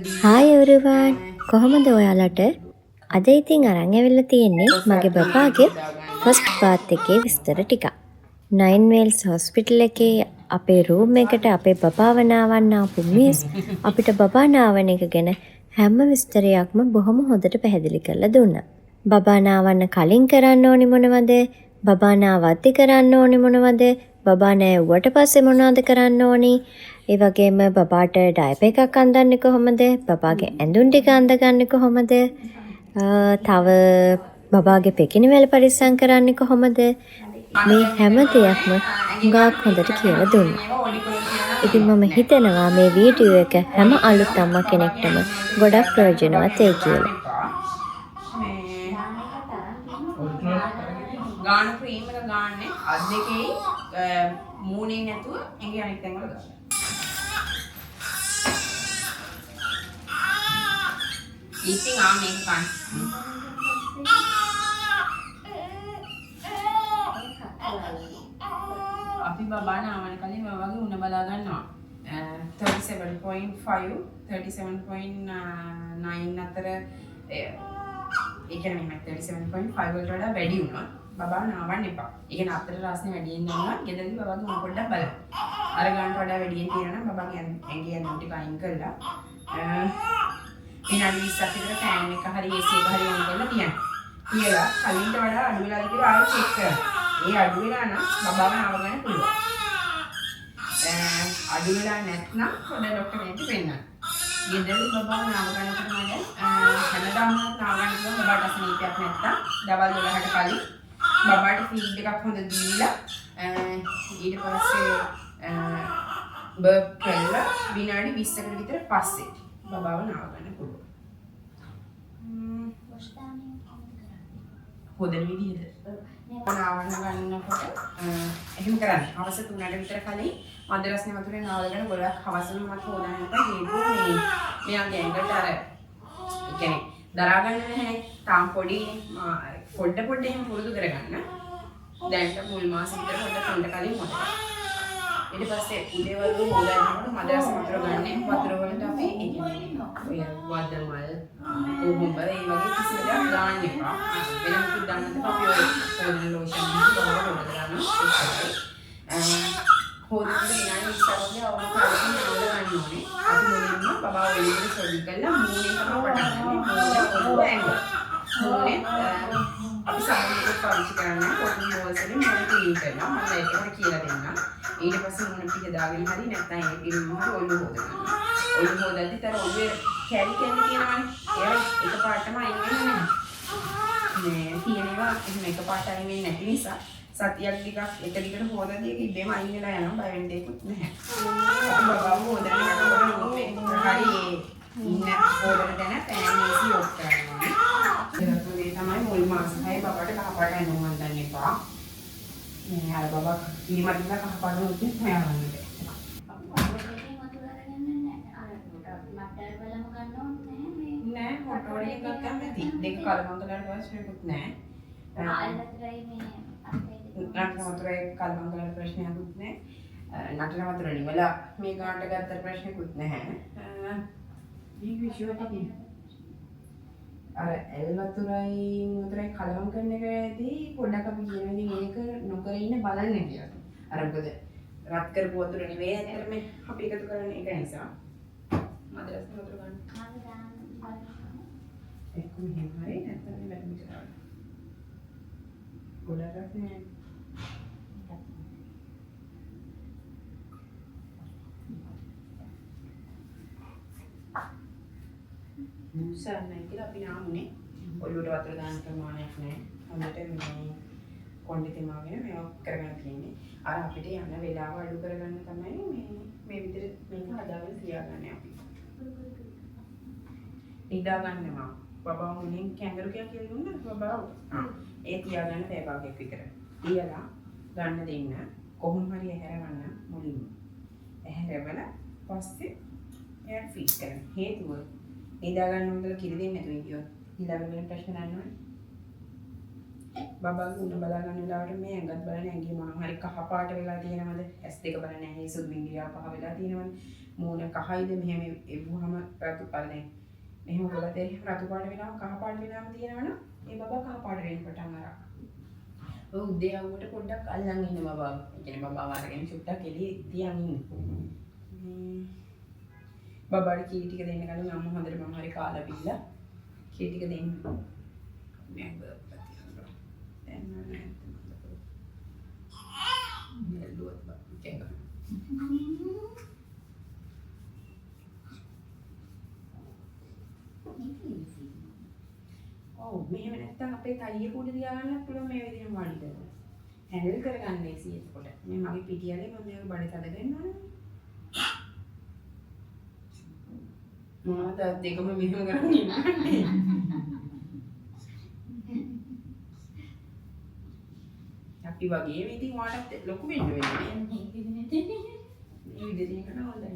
Hi everyone කොහොමද ඔයාලට අද ඉතින් අරන් ඇවිල්ලා තියෙන්නේ මගේ බබාගේ ෆස්ට් බර්ත් එකේ විස්තර ටිකක්. නයින් වේල්ස් හොස්පිටල් එකේ අපේ රූම් එකට අපේ බබාව නාවන්න ආපු මිස් අපිට බබා නාවන එක ගැන හැම විස්තරයක්ම බොහොම හොඳට පැහැදිලි කරලා දුන්නා. බබා නාවන්න කලින් කරන්න ඕනි මොනවද? බබා නාවද්දි කරන්න ඕනි මොනවද? බබා නෑව්වට පස්සේ මොනවද කරන්න ඕනි? ඒ වගේම බබාට ඩයපර් එකක් අඳින්නේ කොහොමද? බබාගේ ඇඳුම් ටික අඳගන්නේ කොහොමද? තව බබාගේ පෙකිනිවැල පරිස්සම් කරන්නේ කොහොමද? මේ හැම දෙයක්ම හුඟක් හොඳට කියලා දුන්නා. ඉතින් මම හිතනවා මේ වීඩියෝ එක හැම අලුත් අම්මා කෙනෙක්ටම ගොඩක් ප්‍රයෝජනවත් වෙයි කියලා. ගාන ක්‍රීම් එක ගාන්නේ අත් දෙකේ මූණේ නැතුව ඇඟේ අනිත් තැන් වල ගන්න. ඉතින් මේක ගන්න. අපි බබා නාවන කලින් මේ වගේ උණ බලා ගන්නවා. 37.5 37.9 අතර ඒ කියන්නේ මම 37.5 වලට වඩා වැඩි වුණා. බබා නාවන්න එපා. ඒ කියන්නේ අතර රාස්නේ වැඩියෙන් යනවා. ගෙදරදී බබාගේ උණ පොඩ්ඩක් බලන්න. අර ගන්නට වඩා වැඩියෙන් තියෙනවා නම් බබාගේ ඇඟේ යන ටික අයින් කරලා විනාඩි 20ක් විතර ෆෑන් එක හරි AC එක හරි ඔන් කරලා තියන්න. කියලා කලින්ට වඩා අඩු වෙලාද කියලා ආයෙත් චෙක් කරන්න. ඒ අඩු වෙලා නම් බබාව නාව ගන්න පුළුවන්. අඩු වෙලා නැත්නම් පොඩ ડોක්ටර් කෙනෙක්ට පෙන්නන්න. ගෙදරදී බබාව නාව ගන්නකොට මම හැමදාම නාව ගන්න පුළුවන් බබාට අසනීපයක් නැත්තම් දවල් 12ට කලින් බබාට ෆීඩ් එකක් හොඳ දීලා ඊට පස්සේ බර්ප් කරලා විනාඩි 20කට විතර පස්සේ බබාව නාව ගන්න පුළුවන්. හොදන විදිහට නාවන්න ගන්නකොට එහෙම කරන්න. හවස 3ට විතර කලින් මද රස්නේ වතුරේ නාවගෙන ගොඩක් හවසම මත හොදන්නට හේතුව මෙයාගේ ඇඟට අර කියන්නේ දරා ගන්න නැහැ. තාම පොඩි පොඩ එහෙම පුරුදු කරගන්න. දැන් මුල් මාසෙ විතර පොඩ කලින් හොදන්න. ඊට පස්සේ උදේ වරුව හොදනකොට මද රස වතුර ගන්න. වතුර වලට අපි ඒ කියන්නේ ඔය වදමල් කොහොඹ ඒ වගේ කිසිම දෙයක් දාන්න එපා. වෙන මොකද දාන්නත් අපි ඔය හොදන ලෝෂන් එක බලව හොදලා ගන්න. හොදන්න විනාඩි 20ක් වගේ අවුල් කාලෙකින් හොදලා ගන්න ඕනේ. අපි මුලින්ම බබාව එළියට සොඩි කරලා මූණේ තමයි පටන් ගන්න. මූණේ අපි සාමාන්‍යයෙන් පාවිච්චි කරන්නේ කොටන් බෝල්ස් වලින් මූණ ක්ලීන් කරනවා. මම ඒකට කියලා දෙන්නම්. ඊට පස්සේ මූණ පිට දාගෙන හරි නැත්නම් ඒ පිළිම හරි ඔළුව හොදගන්න. ඔළුව හොදද්දි තර ඔළුවේ කැලි තියෙනවනේ. ඒවා එකපාරටම අයින් වෙන්නේ නැහැ. මේ තියෙනවා එහෙම එකපාරට අයින් වෙන්නේ නැති නිසා සතියක් ටිකක් එක දිගට හොදද්දි ඒක ඉබේම අයින් වෙලා යනවා. බය වෙන්න දෙයක්වත් නැහැ. අපි බබාව හොදන්න යනකොට හරි ඉන්න හොදන තැන පෑන් AC ඔෆ් කරනවා. ඒක තමයි මුල් මාස 6 බබාට කහපාට ඇඳුම් අඳින්න එපා. මේ අර බබා කීමත් ඉන්න කහපාට උද්දේ හොයාගන්න බෑ. නෑ හොටෝඩි එකක් ගන්න නැති. දෙක කලමංගලට ප්‍රශ්නයක්වත් නෑ. නටන වතුරේ කලමංගලට ප්‍රශ්නයක්වත් නෑ. නටන වතුර නිවලා මේ ගානට ගත්ත ප්‍රශ්නයක්වත් නැහැ. මේ විශ්වයට කියන්නේ අර එල් වතුරයි කලවම් කරන එකදී පොඩ්ඩක් අපි කියන විදිහ ඒක නොකර ඉන්න බලන්නේ කියලා. අර මොකද රත් කරපු වතුර නෙවෙයි ඇත්තටම අපි එකතු කරන්නේ ඒක නිසා. මදරස් වතුර ගන්න. ඒක මෙහෙම හරි නැත්නම් මේ වැඩි කරන්න. ගොඩක් නෑ. මුසන්නේ කියලා අපි නාමුනේ ඔළුවට වතුර දාන්න ප්‍රමාණයක් නැහැ. හොඳට මේ කොණ්ඩේ තෙමාගෙන මේක කරගෙන තියෙන්නේ. අර අපිට යන වෙලාව අඩු කරගන්න තමයි මේ විදිහට මේක හදාගෙන තියාගන්නේ අපි. ඉදා ගන්නවා. බබා මුලින් කැංගරු කියලා දුන්නා බබා. ඒ තියාගන්න පැය භාගයක් විතර. තියලා ගන්න දෙන්න. කොහොම හරි ඇහැරවන්න මුලින්ම. ඇහැරවලා පස්සේ එයා ෆීඩ් කරන්න. හේතුව ඉදා ගන්න උන්දල කිරි දෙන්නේ නැතුව ඉතියෝ. ඊළඟ ප්‍රශ්න නෑ. බබාගේ උණ බලා ගන්න වෙලාවට මේ ඇඟත් බලන්නේ ඇඟේ මොනවා හරි කහ පාට වෙලා තියෙනවද? S2 බලන්නේ ඇහි සුදු බින්දියාව පහ වෙලා තියෙනවද? මූණ කහයිද මෙහෙම එවුවම රතු පාට දැන් මෙහෙම කරලා තේ රතු පාට වෙනවා කහ පාට වෙනවාම තියෙනවනේ ඒ බබා කහ පාට වෙන්න පටන් අරන් ඔය උදේ අවුවට පොඩ්ඩක් අල්ලන් ඉන්න බබා ඒ කියන්නේ බබා වරගෙන චුට්ටක් එළිය තියන් ඉන්න බබාට කී ටික දෙන්න කලින් අම්මා හොඳට මම හරි කාලා බිල්ලා කී ටික දෙන්න මම බබා තියනවා දැන් නෑ මෙල්ලුවත් බා කෙංග ඔව් මෙහෙම නැත්තම් අපේ තයියේ කුඩ තියාගන්නත් පුළුවන් මේ විදිහට වාඩි කරලා. හැන්ඩල් කරගන්න ඒසි එතකොට. මේ මගේ පිටියලේ මම මේක බඩේ තද ගන්නවනේ. මොනවද දෙකම මෙහෙම කරන් ඉන්නේ. අපි වගේ ඉතින් ඔයාලට ලොකු වෙන්න වෙන්නේ. මේ විදිහට කරන හොඳයි.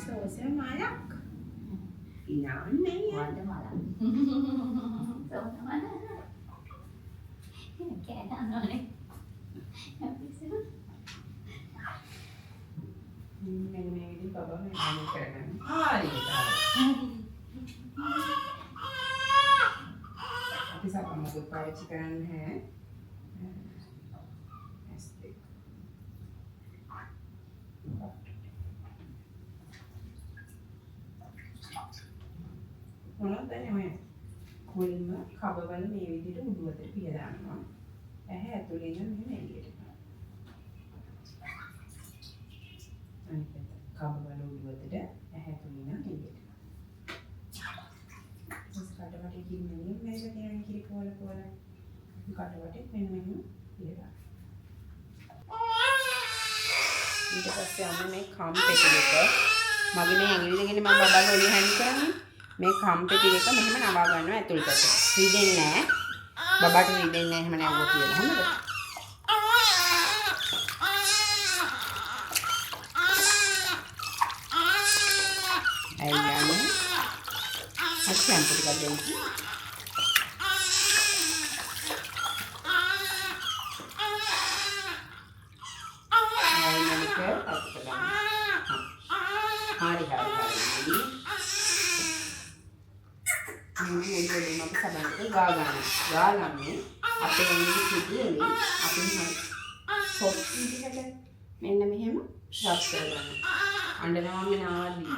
Sosa malak. Inaanay yan. Wala malak. Sosa malak. Kaya ano eh. May din pa ba? May ano ka naman? Hari ka. Ati sa pamagot pa yung chicken hai. Astig. මොනවද දැනෙන්නේ? මුලින්ම කබවල මේ විදිහට උඩුවට පිය දානවා. ඇහැ ඇතුලේ ඉන්න මෙහෙම එළියට. අනිත් කබවල උඩුවට ඇහැ ඇතුලේ ඉන්න එළියට. කටවටේ කින්නේ මේක කියන්නේ කිරි පොල කටවටේ මෙන්න මෙහෙම පිය දානවා. ඊට පස්සේ අන්න මේ කම්පෙට එක මගේ මේ ඇඟිලි දෙකෙන් මම බබල් ඔලිය හැන්ඩ් කරන්නේ. මේ කම්පෙටි එක මෙහෙම නවා ගන්නවා ඇතුළට. රිදෙන්නේ නැහැ. බබාට රිදෙන්නේ නැහැ එහෙම නැවුවා කියලා. හරිද? අයියන්නේ. අච්චන් ටිකක් දෙන්න. අයියන්නක අත්කලන්න. හරි. මේ වලින් අපි සබන්ට ගා ගන්න. අපේ ඇඟිලි පිටියේ අපි සොෆ්ට් විදිහට මෙන්න මෙහෙම රබ් කරගන්න. අඬනවාම නාවදී.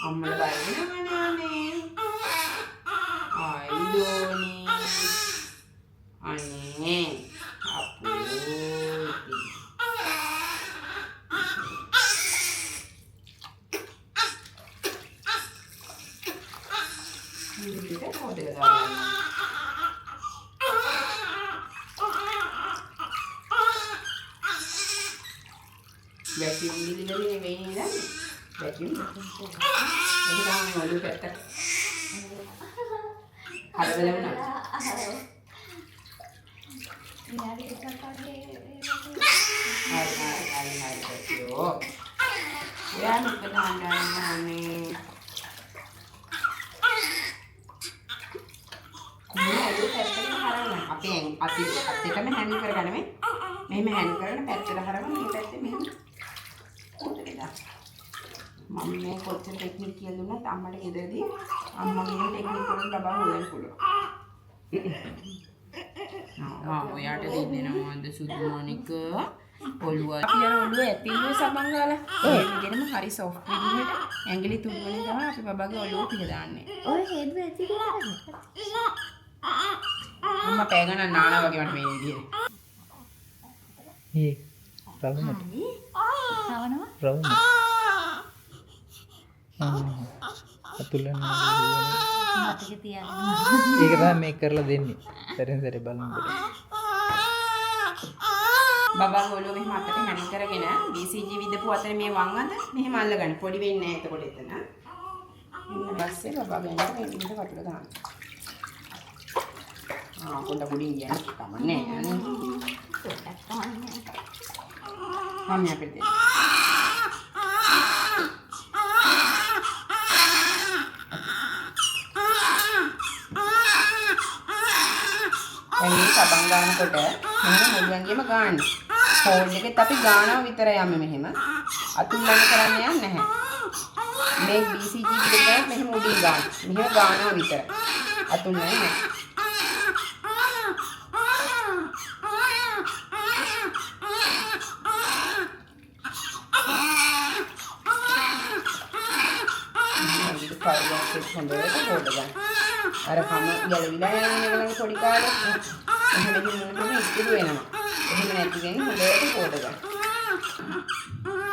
අම්මලා බලන්න නානේ. ආයිදෝනි. අනේ අපෝ. Kita mau dengan vacuum ini dari ini kan vacuum ini kan malu petak ada dalam mana Hari kita pakai hari vacuum ya benar-benar nih අපි අතේටම හැන්ඩල් කරගන්න මේ මෙහෙම හැන්ඩල් කරගෙන පැත්තට හරවන්න මේ පැත්තේ මෙහෙම කොටට දාන්න මම මේ කොච්චර ටෙක්නික් කියලා දුන්නත් අම්මට ගෙදරදී අම්මගේ ටෙක්නික් වලින් බබා හොයන්න පුළුවන් ඔයාට දෙන්නෙනවද සුදු මොනික ඔළුව කියන ඔළුව ඇතිල්ල සබන් ගාලා ඒ විදිහටම හරි සොෆ්ට් විදිහට ඇඟිලි තුන් වලින් තමයි අපි බබාගේ ඔළුව පිළ දාන්නේ ඔය හේදුව ඇති කියලා අම්මා පෑ ගන්න නානා වගේ මට මේ විදිහේ ඒ රවුමට Nawa-nawa? රවුම අතුලන්න මතක තියාගන්න. ඒක තමයි මේක කරලා දෙන්නේ සැරෙන් සැරේ බලනකොට බබා ගෝලෝ මෙහෙම අතට හැරි කරගෙන BCG විදපු අතර මේ වම් අත මෙහෙම අල්ලගන්න පොඩි වෙන්නේ නැහැ එතකොට එතන ඊට පස්සේ බබා ගන්න මේ විදිහට කටුල දාන්න පොඩ පොඩි ගියන් කමන්නේ පොඩ්ඩක් කවන්න. මම අපිට දෙන්න. ඇඟේ සබන් ගන්නකොට මෙහෙම මුළුැඟේම ගන්න. ෆෝල්ඩ් එකෙත් අපි ගානවා විතරයි යන්නේ මෙහෙම. අතුල්ලන්න කරන්න යන්නේ නැහැ. මේ BCG විතරක් මෙහෙම උඩින් ගන්න. මෙහෙම ගානවා විතරයි. අතුල්ලන්නේ නැහැ. කරුණාකරලා හොඳට ෆෝල්ඩ් ගන්න. අර කම ගැලවිලා යන ඒගොල්ලෝ පොඩි කාලේ එහෙම ගිහින් ඉතුරු වෙනවා. එහෙම නැති වෙන්නේ හොඳට ෆෝල්ඩ් ගන්න.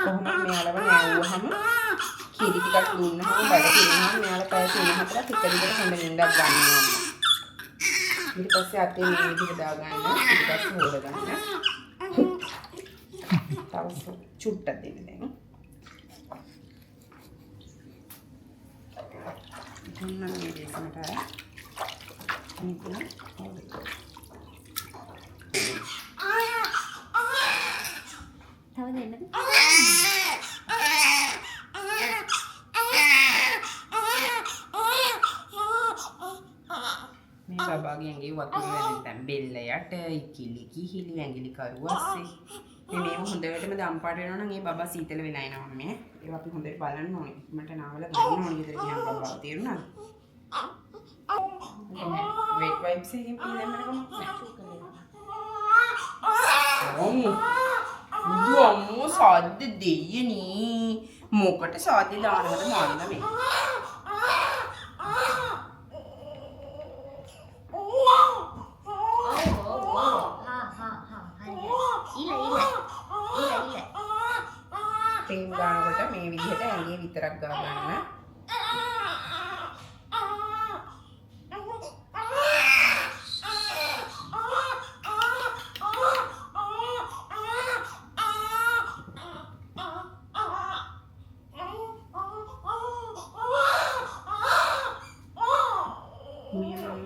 කොහොමද මෙයාලව නෑවුවහම කිරි ටිකක් දුන්නාම බඩ පිරුණාම මෙයාලා පැය 3-4ක් එක දිගට හොඳ නිින්දක් ගන්නවා. ඊට පස්සේ අතේ මේ විදිහට දාගන්න ඊට පස්සේ හොද ගන්න. තව චුට්ටක් දෙන්න දැන්. මම මේ දෙසමට මේක තව දෙන්නද? මේ බබාගේ ඇඟේ වතුර වැදෙන තැන් බෙල්ල යට ඉකිලි කිහිලි ඇඟිලි කරු අස්සේ මේ මේව හොඳටම දම්පාට වෙනවා නම් ඒ බබා සීතල වෙලා එනවා මේ ඒක අපි හොඳට බලන්න ඕනේ මට නාවල ගන්න ඕනේ ගෙදර ගියාම බබා තේරුණාද වෙට් වයිප්ස් එකකින් පීලෙන්න කමක් නැහැ අම්මෝ සාද්ද දෙයනේ මොකට සාද්ද දානවද මානද මේ ක්‍රීම් ගන්නකොට මේ විදිහට ඇඟේ විතරක් ගා ගන්න.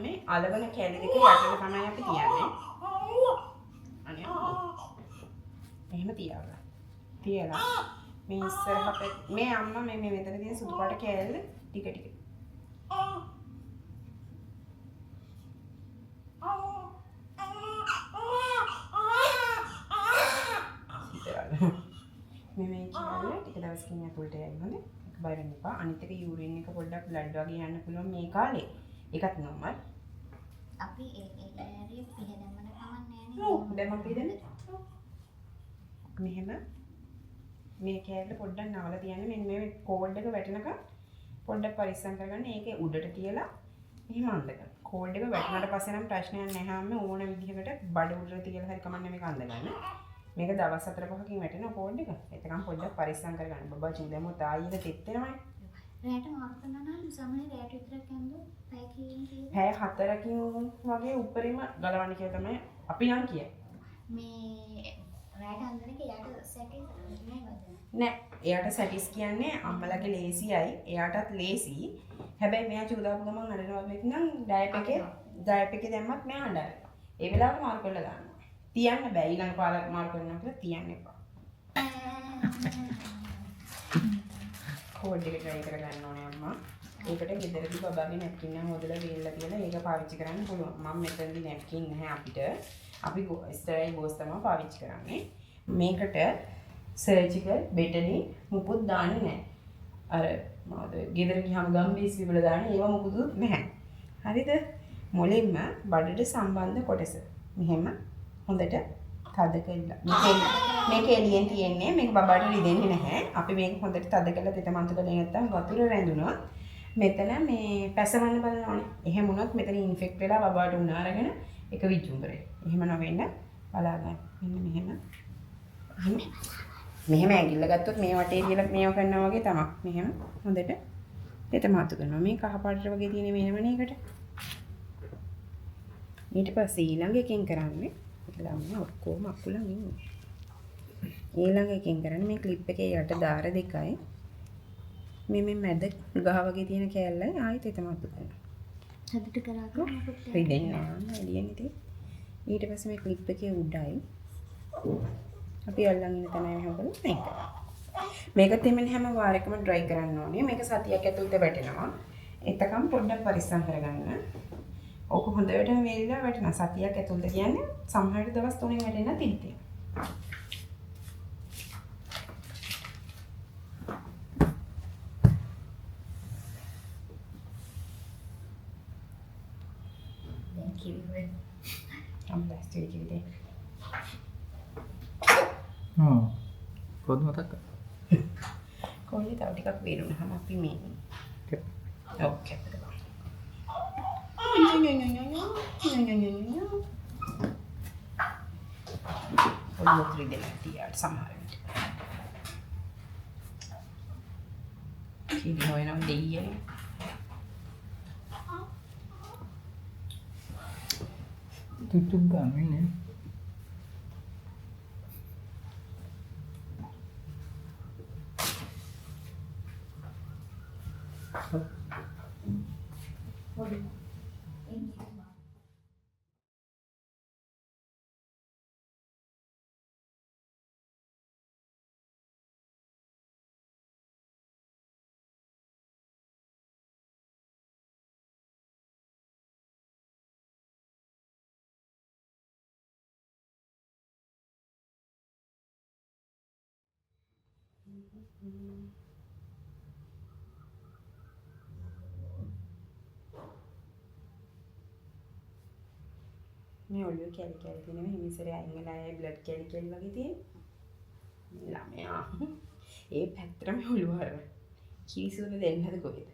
මේ අලවන කැලි දෙක යටට තමයි අපි තියන්නේ. අනේ එහෙම තියාගන්න. තියලා මේ ඉස්සරහට මේ අම්මා මේ මෙතන තියෙන සුදු පාට කෑල්ල ටික ටික මේ කෑල්ල ටික දවසකින් ඇතුළට යයි හොඳ එක බය වෙන්න එපා අනිත් එක යූරින් එක පොඩ්ඩක් බ්ලඩ් වගේ යන්න පුළුවන් මේ කාලේ ඒකත් නෝමල් අපි ඒ ඇරිය පිහදමන කමන්නේ ඔව් දැන් අපි දෙන්නේ මෙහෙම මේ කෑල්ල පොඩ්ඩක් නවලා තියන්න මෙන්න මේ කෝඩ් එක වැටෙනකම් පොඩ්ඩක් පරිස්සම් කරගන්න ඒකේ උඩට තියලා එහෙම අඳගන්න කෝඩ් එක වැටුණාට පස්සේ නම් ප්‍රශ්නයක් නැහැ අම්මේ ඕන විදිහකට බඩ උඩට තියලා හරි කමන්නේ මේක අඳගන්න මේක දවස් 4-5කින් වැටෙනවා කෝඩ් එක එතකම් පොඩ්ඩක් පරිස්සම් කරගන්න බබා චුදෙමොත් ආයෙත් තෙත් වෙනවනේ රැට මාර්ක් කරනවා නම් සමහර රැට විතරක් යන්දෝ පැය කීයෙන් පැය 4කින් වගේ උඩරිම ගලවන්න කියලා තමයි අපි නම් කියන්නේ මේ රැට අන්දනක යට සැටිස් නෑ එයාට සැටිස් කියන්නේ අම්මලගේ ලේසියයි එයාටත් ලේසි හැබැයි මෙයා චුදාපු ගමන් අඬනවා වෙක් නම් ඩයප් එකේ දැම්මත් මෙයා අඬනවා ඒ වෙලාවට මාරු කරලා දානවා තියන්න බෑ ඊළඟ පාරක් මාරු කරනවා කියලා තියන්න එපා කෝඩ් එක try කරගන්න ඕනේ අම්මා ඒකට ගෙදරදී බබාගේ නැප්කින් නම් හොදලා වේල්ලා තියලා ඒක පාවිච්චි කරන්න පුළුවන් මම මෙතනදී නැප්කින් නැහැ අපිට අපි ස්ටරයිල් බෝස් තමයි පාවිච්චි කරන්නේ මේකට සර්ජිකල් බෙටනි මුකුත් දාන්නේ නැහැ. අර මොකද ගෙදර ගියාම ගම්බීස් විවල දාන්නේ ඒවා මුකුත් නැහැ. හරිද? මොළෙන්ම බඩට සම්බන්ධ කොටස. මෙහෙම හොඳට තද කරලා. මේක එළියෙන් තියෙන්නේ මේක බබාට රිදෙන්නේ නැහැ. අපි මේක හොඳට තද කරලා තෙතමන්ත කරලා නැත්තම් වතුර රැඳුනොත් මෙතන මේ පැසවන්න බලනවානේ. එහෙම වුණොත් මෙතන ඉන්ෆෙක්ට් වෙලා බබාට උණ අරගෙන එක විජුඹරේ. එහෙම නොවෙන්න බලාගන්න. මෙන්න මෙහෙම. මෙහෙම ඇඟිල්ල ගත්තොත් මේ වටේ කියලා මේව කරනවා වගේ තමයි. මෙහෙම හොඳට දෙත මාතු කරනවා. මේ කහ පාටට වගේ තියෙන මේනවනේ එකට. ඊට පස්සේ ඊළඟ එකෙන් කරන්නේ ළමයි ඔක්කොම අකුලන් ඉන්නේ. ඊළඟ එකෙන් කරන්නේ මේ ක්ලිප් එකේ යට දාර දෙකයි. මේ මැද ගහ වගේ තියෙන කෑල්ලයි ආයෙත් දෙත මාතු කරනවා. හදට කරාගෙන රිදෙන්නේ නැහැ එළියෙන් ඉතින්. ඊට පස්සේ මේ ක්ලිප් එකේ උඩයි අපි අල්ලන් ඉන්න තැන එහෙම කරලා මේක. මේකත් එමෙන්න හැම වාරයකම ඩ්‍රයි කරන්න ඕනේ. මේක සතියක් ඇතුළත වැටෙනවා. එතකම් පොඩ්ඩක් පරිස්සම් කරගන්න. ඕක හොඳට වේලිලා වැටෙනවා. සතියක් ඇතුළත කියන්නේ සමහර දවස් 3 වැටෙන්න තිත්තිය. කොහොමද මතක? කොහොමද තව ටිකක් වේරුණාම අපි මේ ඕකේ. ඔන්න ත්‍රිදෙනා තියාට සමහර විට. කීඩි හොයනවා දෙයියනේ. තුතු ගන්නේ. මේ ඔළුව කැලි කැලි තියෙනවා. හිමිසරේ අයින් වෙලා ආයේ බ්ලඩ් කැලි කැලි වගේ තියෙන. ළමයා. ඒ පැත්තටම ඔළුව හරන. කිරිසුල දෙන්නද කොහෙද?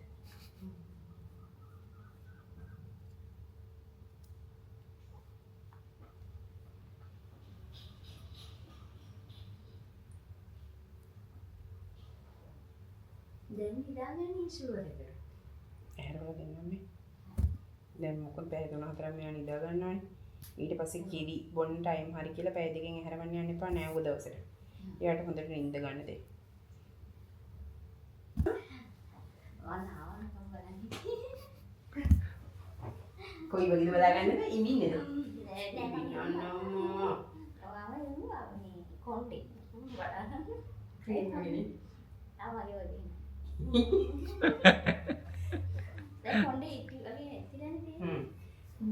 දැන් හිතාගන්න ඉෂුවර එක. ඇහැරවල දෙන්නම මේ. දැන් මොකද පැය 3-4 මෙයා නිදා ගන්නවානේ. ඊට පස්සේ කිරි බොන්න ටයිම් හරි කියලා පැය දෙකකින් ඇහැරවන්න යන්න එපා නෑ ඔය දවසට. එයාට හොඳට නිින්ද ගන්න දෙන්න. කොයි වගේද බලාගන්නද? ඉමින්නේද?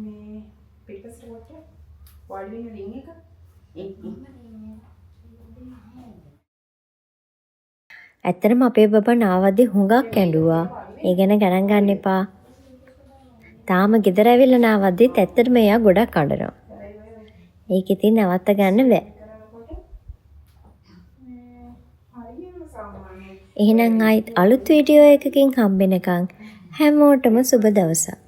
මේ පිටපස්ස කොට වලින් රින් එක ඇත්තටම අපේ බබා නාවද්දි හුඟක් ඇඬුවා. ඒ ගැන ගණන් ගන්න එපා. තාම ගෙදර ඇවිල්ලා නාවද්දිත් ඇත්තටම එයා ගොඩක් අඬනවා. ඒක ඉතින් නවත්ත ගන්න බෑ. එහෙනම් ආයිත් අලුත් වීඩියෝ එකකින් හම්බෙනකන් හැමෝටම සුබ දවසක්.